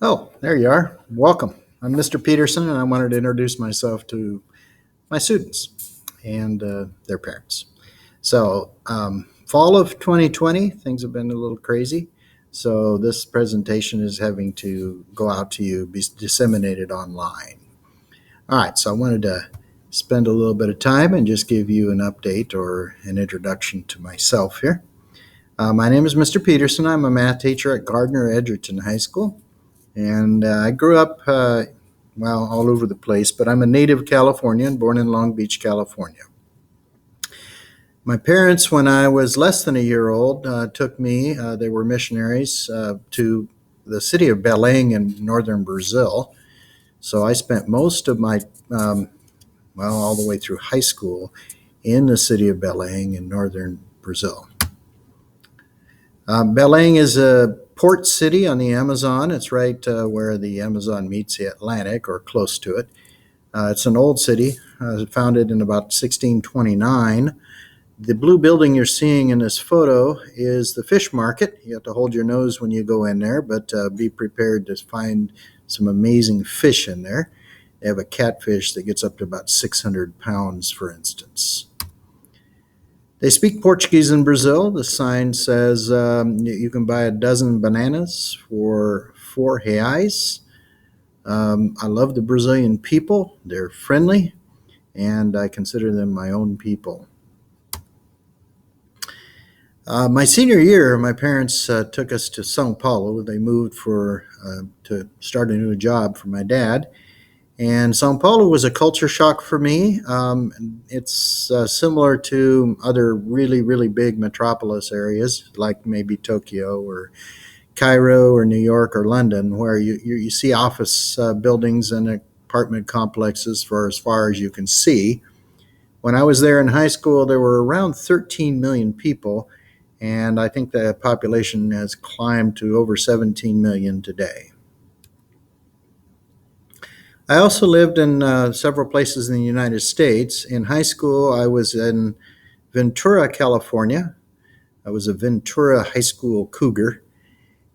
Oh, there you are. Welcome. I'm Mr. Petersen, and I wanted to introduce myself to my students and their parents. Fall of 2020, things have been a little crazy. So, this presentation is having to go out to you, be disseminated online. All right, so I wanted to spend a little bit of time and just give you an update or an introduction to myself here. My name is Mr. Petersen. I'm a math teacher at Gardner Edgerton High School. And I grew up, all over the place, but I'm a native Californian, born in Long Beach, California. My parents, when I was less than a year old, took me, they were missionaries, to the city of Belém in northern Brazil. So I spent most of my, all the way through high school in the city of Belém in northern Brazil. Belém is a port city on the Amazon. It's right where the Amazon meets the Atlantic or close to it. It's an old city, founded in about 1629. The blue building you're seeing in this photo is the fish market. You have to hold your nose when you go in there, but be prepared to find some amazing fish in there. They have a catfish that gets up to about 600 pounds, for instance. They speak Portuguese in Brazil. The sign says you can buy a dozen bananas for R$ 4. I love the Brazilian people. They're friendly, and I consider them my own people. My senior year, my parents took us to Sao Paulo. They moved to start a new job for my dad. And Sao Paulo was a culture shock for me. It's similar to other really, really big metropolis areas, like maybe Tokyo or Cairo or New York or London, where you see office buildings and apartment complexes for as far as you can see. When I was there in high school, there were around 13 million people, and I think the population has climbed to over 17 million today. I also lived in several places in the United States. In high school, I was in Ventura, California. I was a Ventura High School cougar.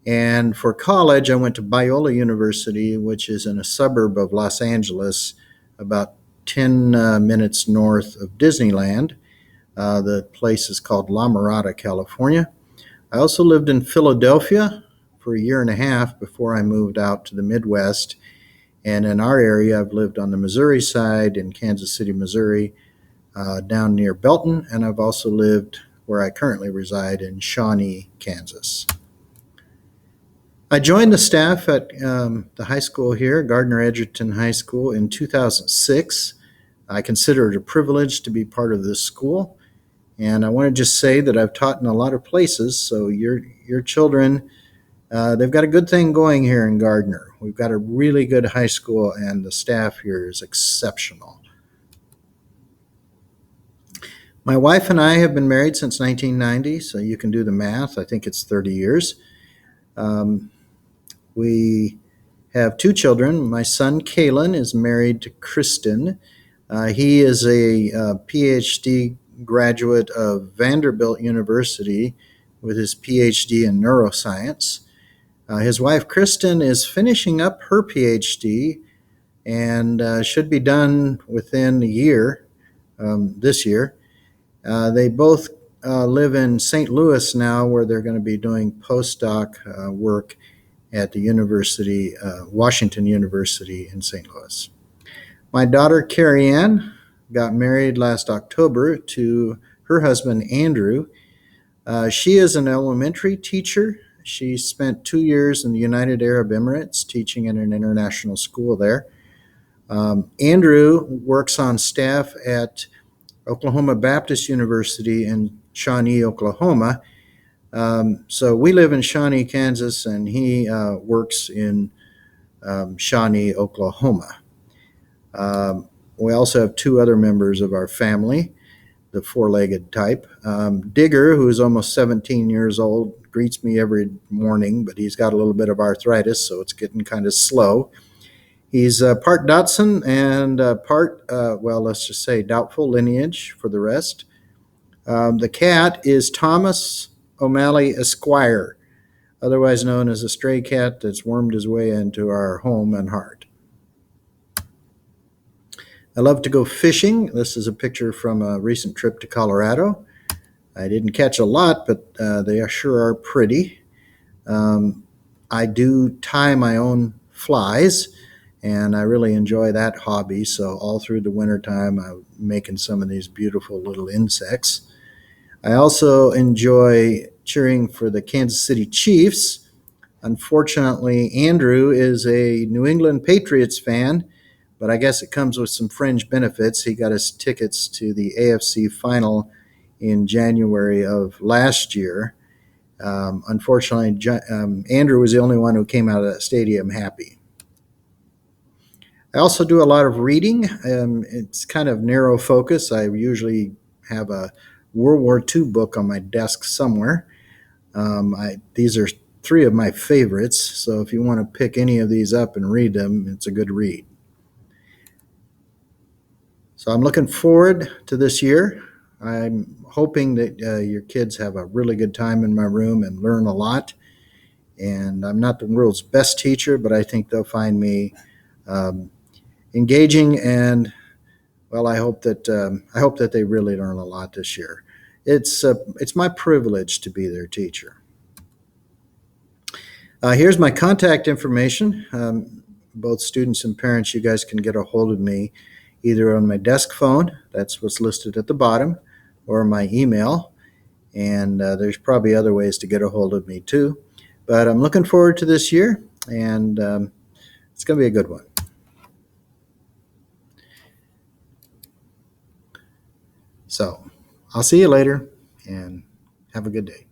And for college, I went to Biola University, which is in a suburb of Los Angeles, about 10 minutes north of Disneyland. The place is called La Mirada, California. I also lived in Philadelphia for a year and a half before I moved out to the Midwest. And in our area, I've lived on the Missouri side in Kansas City, Missouri, down near Belton, and I've also lived where I currently reside in Shawnee, Kansas. I joined the staff at the high school here, Gardner Edgerton High School, in 2006. I consider it a privilege to be part of this school, and I want to just say that I've taught in a lot of places, so your children, they've got a good thing going here in Gardner. We've got a really good high school, and the staff here is exceptional. My wife and I have been married since 1990, so you can do the math. I think it's 30 years. We have two children. My son, Kalen, is married to Kristen. He is a PhD graduate of Vanderbilt University with his PhD in neuroscience. His wife, Kristen, is finishing up her PhD and should be done within a year, this year. They both live in St. Louis now, where they're going to be doing postdoc work at the university, Washington University in St. Louis. My daughter, Carrie Ann, got married last October to her husband, Andrew. She is an elementary teacher. She spent 2 years in the United Arab Emirates teaching in an international school there. Andrew works on staff at Oklahoma Baptist University in Shawnee, Oklahoma. So we live in Shawnee, Kansas, and he works in Shawnee, Oklahoma. We also have two other members of our family, the four-legged type. Digger, who is almost 17 years old, greets me every morning, but he's got a little bit of arthritis, so it's getting kind of slow. He's part Dotson and part, let's just say doubtful lineage for the rest. The cat is Thomas O'Malley Esquire. otherwise known as a stray cat that's wormed his way into our home and heart. I love to go fishing. This is a picture from a recent trip to Colorado. I didn't catch a lot, but they sure are pretty. Um, I do tie my own flies, and I really enjoy that hobby. So all through the wintertime, I'm making some of these beautiful little insects. I also enjoy cheering for the Kansas City Chiefs. Unfortunately, Andrew is a New England Patriots fan, but I guess it comes with some fringe benefits. He got us tickets to the AFC final in January of last year. Unfortunately, Andrew was the only one who came out of that stadium happy. I also do a lot of reading. It's kind of narrow focus. I usually have a World War II book on my desk somewhere. These are three of my favorites, so if you want to pick any of these up and read them, it's a good read. So I'm looking forward to this year. I'm hoping that your kids have a really good time in my room and learn a lot. And I'm not the world's best teacher, but I think they'll find me um, engaging, and well, I hope that they really learn a lot this year. It's my privilege to be their teacher. Here's my contact information. Both students and parents, you guys can get a hold of me either on my desk phone, that's what's listed at the bottom, or my email. And there's probably other ways to get a hold of me too. But I'm looking forward to this year, and it's going to be a good one. So I'll see you later, and have a good day.